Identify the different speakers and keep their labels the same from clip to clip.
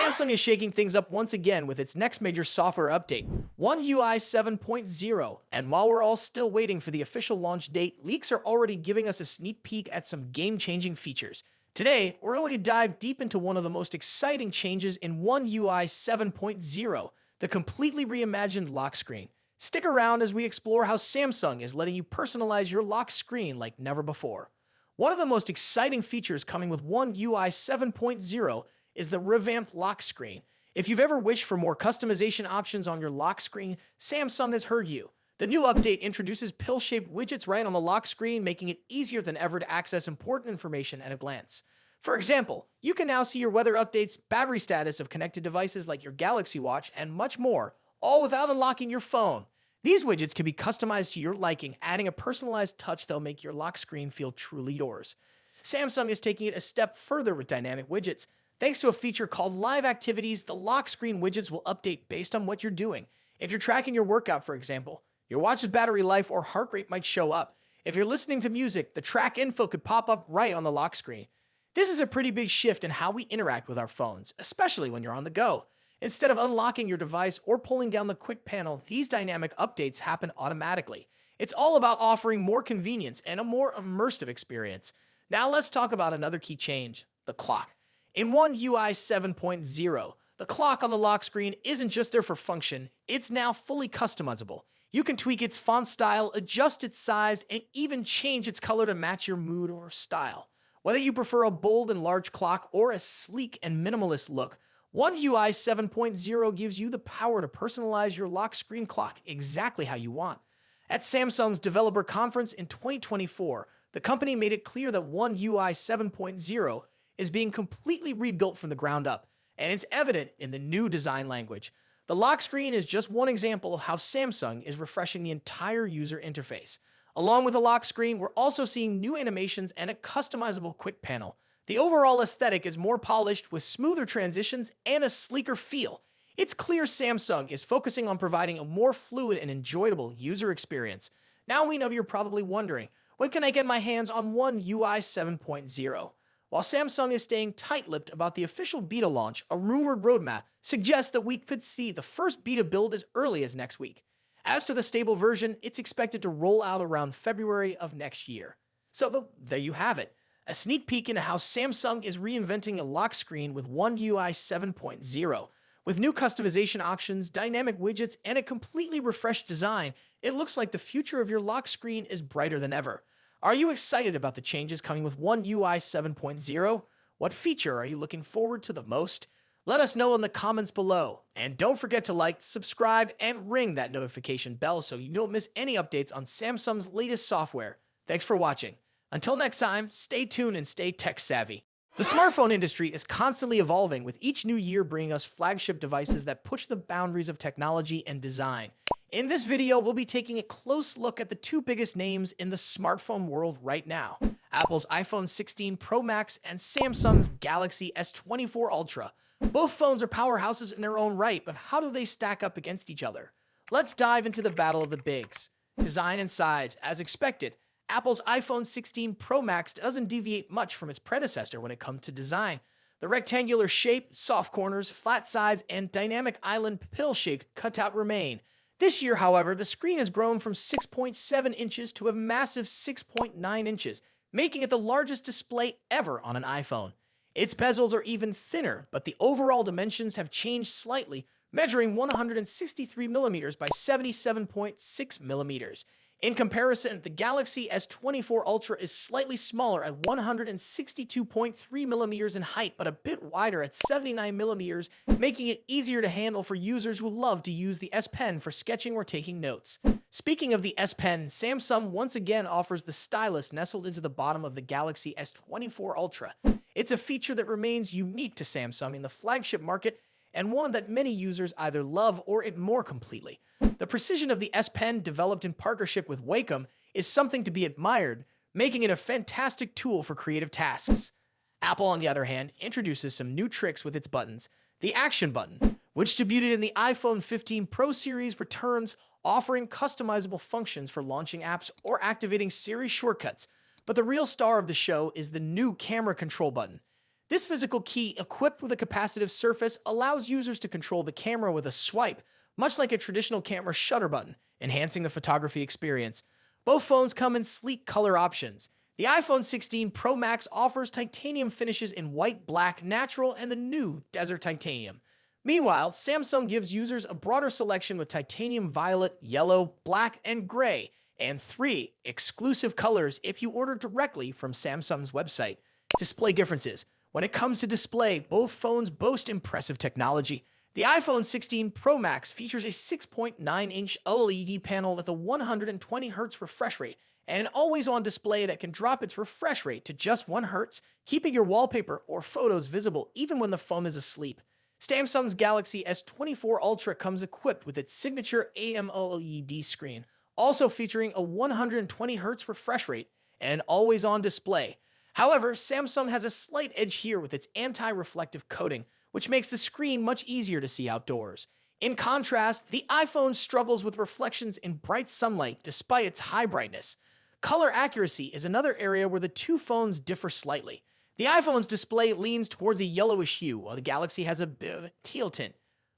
Speaker 1: Samsung is shaking things up once again with its next major software update, One UI 7.0, and while we're all still waiting for the official launch date, leaks are already giving us a sneak peek at some game-changing features. Today, we're going to dive deep into one of the most exciting changes in One UI 7.0, the completely reimagined lock screen. Stick around as we explore how Samsung is letting you personalize your lock screen like never before. One of the most exciting features coming with One UI 7.0 is the revamped lock screen. If you've ever wished for more customization options on your lock screen, Samsung has heard you. The new update introduces pill-shaped widgets right on the lock screen, making it easier than ever to access important information at a glance. For example, you can now see your weather updates, battery status of connected devices like your Galaxy Watch, and much more, all without unlocking your phone. These widgets can be customized to your liking, adding a personalized touch that'll make your lock screen feel truly yours. Samsung is taking it a step further with dynamic widgets. Thanks to a feature called Live Activities, the lock screen widgets will update based on what you're doing. If you're tracking your workout, for example, your watch's battery life or heart rate might show up. If you're listening to music, the track info could pop up right on the lock screen. This is a pretty big shift in how we interact with our phones, especially when you're on the go. Instead of unlocking your device or pulling down the quick panel, these dynamic updates happen automatically. It's all about offering more convenience and a more immersive experience. Now let's talk about another key change, the clock. In One UI 7.0, the clock on the lock screen isn't just there for function, it's now fully customizable. You can tweak its font style, adjust its size, and even change its color to match your mood or style. Whether you prefer a bold and large clock or a sleek and minimalist look, One UI 7.0 gives you the power to personalize your lock screen clock exactly how you want. At Samsung's developer conference in 2024, the company made it clear that One UI 7.0 is being completely rebuilt from the ground up, and it's evident in the new design language. The lock screen is just one example of how Samsung is refreshing the entire user interface. Along with the lock screen, we're also seeing new animations and a customizable quick panel. The overall aesthetic is more polished with smoother transitions and a sleeker feel. It's clear Samsung is focusing on providing a more fluid and enjoyable user experience. Now we know you're probably wondering, when can I get my hands on One UI 7.0? While Samsung is staying tight-lipped about the official beta launch, a rumored roadmap suggests that we could see the first beta build as early as next week. As to the stable version, it's expected to roll out around February of next year. So there you have it, a sneak peek into how Samsung is reinventing a lock screen with One UI 7.0. With new customization options, dynamic widgets, and a completely refreshed design, it looks like the future of your lock screen is brighter than ever. Are you excited about the changes coming with One UI 7.0? What feature are you looking forward to the most? Let us know in the comments below. And don't forget to like, subscribe, and ring that notification bell so you don't miss any updates on Samsung's latest software. Thanks for watching. Until next time, stay tuned and stay tech savvy. The smartphone industry is constantly evolving, with each new year bringing us flagship devices that push the boundaries of technology and design. In this video, we'll be taking a close look at the two biggest names in the smartphone world right now, Apple's iPhone 16 Pro Max and Samsung's Galaxy S24 Ultra. Both phones are powerhouses in their own right, but how do they stack up against each other? Let's dive into the battle of the bigs. Design and size. As expected, Apple's iPhone 16 Pro Max doesn't deviate much from its predecessor when it comes to design. The rectangular shape, soft corners, flat sides, and dynamic island pill-shaped cutout remain. This year, however, the screen has grown from 6.7 inches to a massive 6.9 inches, making it the largest display ever on an iPhone. Its bezels are even thinner, but the overall dimensions have changed slightly, measuring 163 millimeters by 77.6 millimeters. In comparison, the Galaxy S24 Ultra is slightly smaller at 162.3 millimeters in height, but a bit wider at 79 millimeters, making it easier to handle for users who love to use the S Pen for sketching or taking notes. Speaking of the S Pen, Samsung once again offers the stylus nestled into the bottom of the Galaxy S24 Ultra. It's a feature that remains unique to Samsung in the flagship market, and one that many users either love or ignore completely. The precision of the S Pen, developed in partnership with Wacom, is something to be admired, making it a fantastic tool for creative tasks. Apple, on the other hand, introduces some new tricks with its buttons. The Action button, which debuted in the iPhone 15 Pro series, returns, offering customizable functions for launching apps or activating Siri shortcuts. But the real star of the show is the new Camera Control button. This physical key, equipped with a capacitive surface, allows users to control the camera with a swipe, much like a traditional camera shutter button, enhancing the photography experience. Both phones come in sleek color options. The iPhone 16 Pro Max offers titanium finishes in white, black, natural, and the new Desert Titanium. Meanwhile, Samsung gives users a broader selection with titanium violet, yellow, black, and gray, and 3 exclusive colors if you order directly from Samsung's website. Display differences. When it comes to display, both phones boast impressive technology. The iPhone 16 Pro Max features a 6.9-inch OLED panel with a 120Hz refresh rate and an always-on display that can drop its refresh rate to just 1 Hz, keeping your wallpaper or photos visible even when the phone is asleep. Samsung's Galaxy S24 Ultra comes equipped with its signature AMOLED screen, also featuring a 120Hz refresh rate and an always-on display. However, Samsung has a slight edge here with its anti-reflective coating, which makes the screen much easier to see outdoors. In contrast, the iPhone struggles with reflections in bright sunlight despite its high brightness. Color accuracy is another area where the two phones differ slightly. The iPhone's display leans towards a yellowish hue, while the Galaxy has a bit of a teal tint.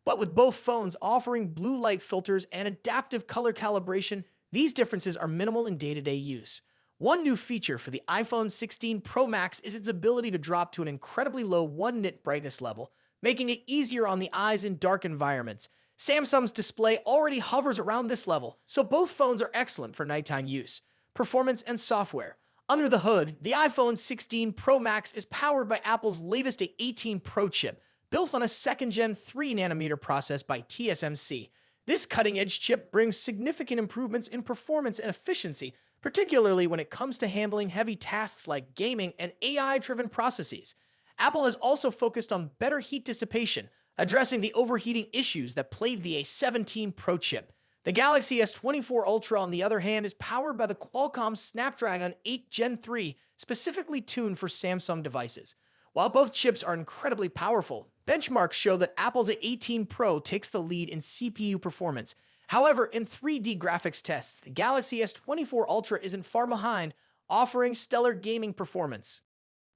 Speaker 1: But with both phones offering blue light filters and adaptive color calibration, these differences are minimal in day-to-day use. One new feature for the iPhone 16 Pro Max is its ability to drop to an incredibly low 1 nit brightness level, making it easier on the eyes in dark environments. Samsung's display already hovers around this level, so both phones are excellent for nighttime use. Performance and software. Under the hood, the iPhone 16 Pro Max is powered by Apple's latest A18 Pro chip, built on a second-gen 3nm process by TSMC. This cutting-edge chip brings significant improvements in performance and efficiency, particularly when it comes to handling heavy tasks like gaming and AI-driven processes. Apple has also focused on better heat dissipation, addressing the overheating issues that plagued the A17 Pro chip. The Galaxy S24 Ultra, on the other hand, is powered by the Qualcomm Snapdragon 8 Gen 3, specifically tuned for Samsung devices. While both chips are incredibly powerful, benchmarks show that Apple's A18 Pro takes the lead in CPU performance. However, in 3D graphics tests, the Galaxy S24 Ultra isn't far behind, offering stellar gaming performance.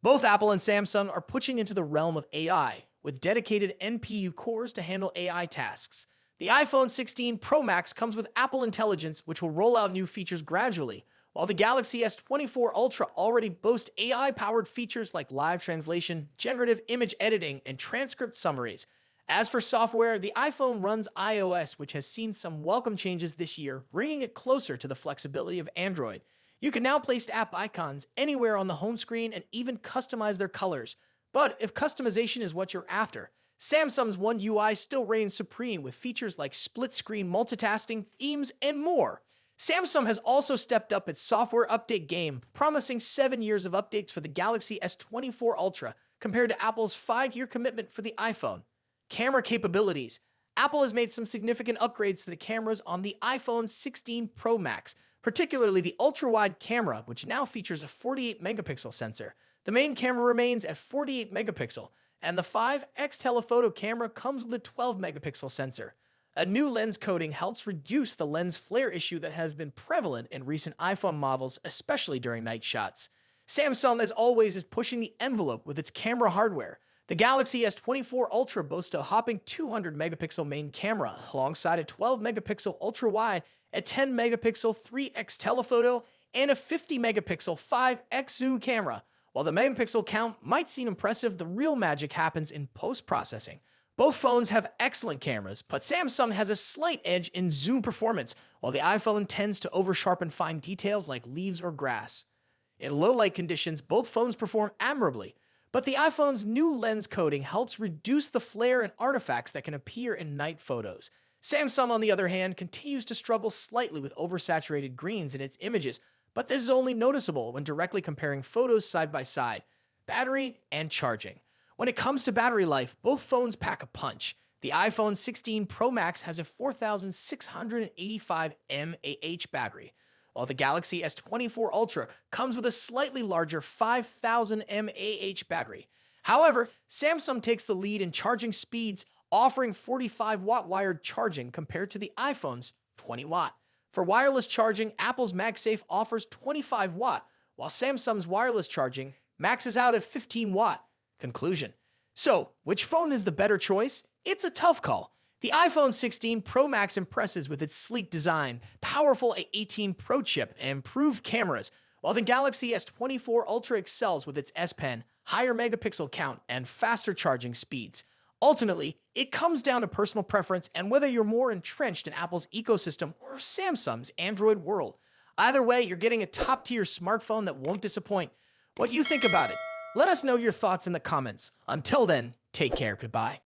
Speaker 1: Both Apple and Samsung are pushing into the realm of AI, with dedicated NPU cores to handle AI tasks. The iPhone 16 Pro Max comes with Apple Intelligence, which will roll out new features gradually, while the Galaxy S24 Ultra already boasts AI-powered features like live translation, generative image editing, and transcript summaries. As for software, the iPhone runs iOS, which has seen some welcome changes this year, bringing it closer to the flexibility of Android. You can now place app icons anywhere on the home screen and even customize their colors. But if customization is what you're after, Samsung's One UI still reigns supreme with features like split-screen multitasking, themes, and more. Samsung has also stepped up its software update game, promising 7 years of updates for the Galaxy S24 Ultra, compared to Apple's 5-year commitment for the iPhone. Camera capabilities. Apple has made some significant upgrades to the cameras on the iPhone 16 Pro Max, particularly the ultra-wide camera, which now features a 48-megapixel sensor. The main camera remains at 48 megapixel, and the 5x telephoto camera comes with a 12-megapixel sensor. A new lens coating helps reduce the lens flare issue that has been prevalent in recent iPhone models, especially during night shots. Samsung, as always, is pushing the envelope with its camera hardware. The Galaxy S24 Ultra boasts a hopping 200-megapixel main camera, alongside a 12-megapixel ultra-wide, a 10-megapixel 3x telephoto, and a 50-megapixel 5x zoom camera. While the megapixel count might seem impressive, the real magic happens in post-processing. Both phones have excellent cameras, but Samsung has a slight edge in zoom performance, while the iPhone tends to over-sharpen fine details like leaves or grass. In low-light conditions, both phones perform admirably, but the iPhone's new lens coating helps reduce the flare and artifacts that can appear in night photos. Samsung, on the other hand, continues to struggle slightly with oversaturated greens in its images, but this is only noticeable when directly comparing photos side by side. Battery and charging. When it comes to battery life, both phones pack a punch. The iPhone 16 Pro Max has a 4,685 mAh battery, while the Galaxy S24 Ultra comes with a slightly larger 5,000 mAh battery. However, Samsung takes the lead in charging speeds, offering 45-watt wired charging compared to the iPhone's 20-watt. For wireless charging, Apple's MagSafe offers 25-watt, while Samsung's wireless charging maxes out at 15-watt. Conclusion. So, which phone is the better choice? It's a tough call. The iPhone 16 Pro Max impresses with its sleek design, powerful A18 Pro chip, and improved cameras, while the Galaxy S24 Ultra excels with its S Pen, higher megapixel count, and faster charging speeds. Ultimately, it comes down to personal preference and whether you're more entrenched in Apple's ecosystem or Samsung's Android world. Either way, you're getting a top-tier smartphone that won't disappoint. What do you think about it? Let us know your thoughts in the comments. Until then, take care. Goodbye.